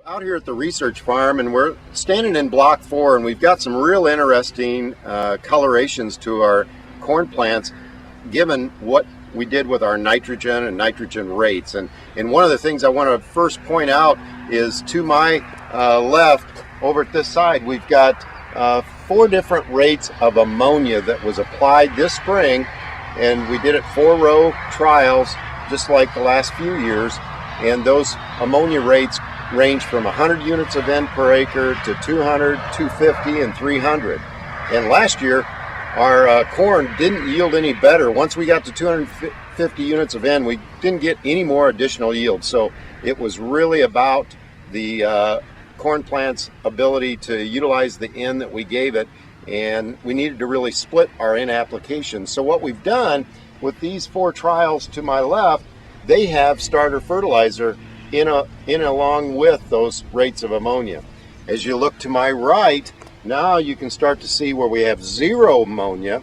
Out here at the research farm, and we're standing in block 4, and we've got some real interesting colorations to our corn plants given what we did with our nitrogen and nitrogen rates. And one of the things I want to first point out is to my left over at this side, we've got 4 different rates of ammonia that was applied this spring, and we did it 4-row trials just like the last few years, and those ammonia rates range from 100 units of N per acre to 200, 250, and 300. And last year, our corn didn't yield any better. Once we got to 250 units of N, we didn't get any more additional yield. So it was really about the corn plant's ability to utilize the N that we gave it, and we needed to really split our N application. So what we've done with these 4 trials to my left, they have starter fertilizer in along with those rates of ammonia. As you look to my right, now you can start to see where we have 0 ammonia,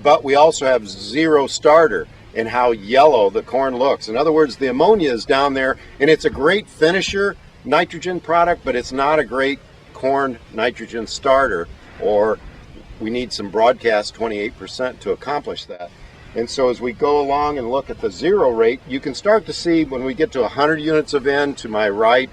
but we also have 0 starter, and how yellow the corn looks. In other words, the ammonia is down there, and it's a great finisher nitrogen product, but it's not a great corn nitrogen starter, or we need some broadcast 28% to accomplish that. And so as we go along and look at the 0 rate, you can start to see when we get to 100 units of N to my right,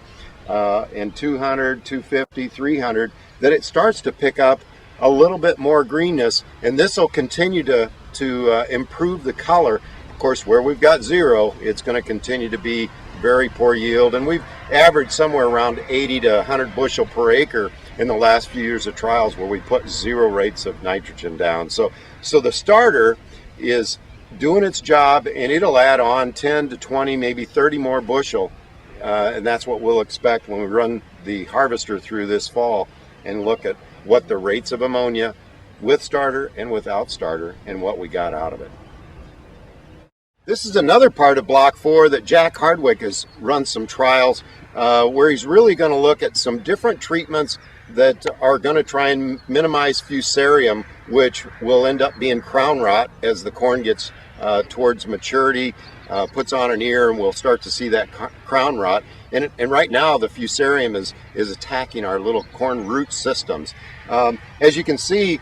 and 200, 250, 300, that it starts to pick up a little bit more greenness, and this will continue to improve the color. Of course, where we've got 0, it's going to continue to be very poor yield, and we've averaged somewhere around 80 to 100 bushel per acre in the last few years of trials where we put 0 rates of nitrogen down. So the starter is doing its job, and it'll add on 10 to 20, maybe 30 more bushel, and that's what we'll expect when we run the harvester through this fall and look at what the rates of ammonia with starter and without starter and what we got out of it. This is another part of block 4 that Jack Hardwick has run some trials where he's really going to look at some different treatments that are going to try and minimize fusarium, which will end up being crown rot as the corn gets towards maturity, puts on an ear, and we'll start to see that crown rot. And right now the fusarium is attacking our little corn root systems. As you can see,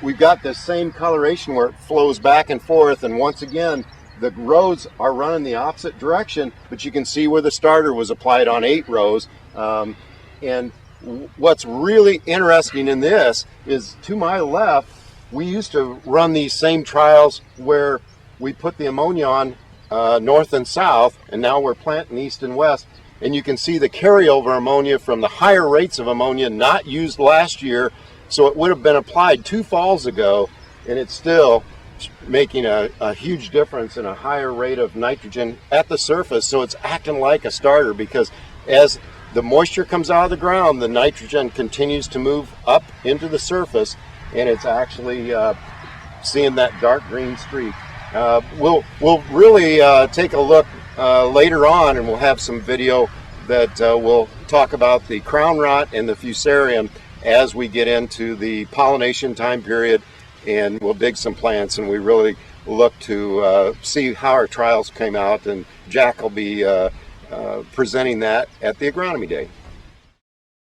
we've got this same coloration where it flows back and forth, and once again the rows are running the opposite direction, but you can see where the starter was applied on 8 rows. And what's really interesting in this is to my left, we used to run these same trials where we put the ammonia on north and south, and now we're planting east and west, and you can see the carryover ammonia from the higher rates of ammonia not used last year. So it would have been applied 2 falls ago, and it's still making a huge difference in a higher rate of nitrogen at the surface. So it's acting like a starter, because as the moisture comes out of the ground, the nitrogen continues to move up into the surface, and it's actually seeing that dark green streak. We'll really take a look later on, and we'll have some video that will talk about the crown rot and the fusarium as we get into the pollination time period, and we'll dig some plants, and we really look to see how our trials came out, and Jack will be presenting that at the Agronomy Day.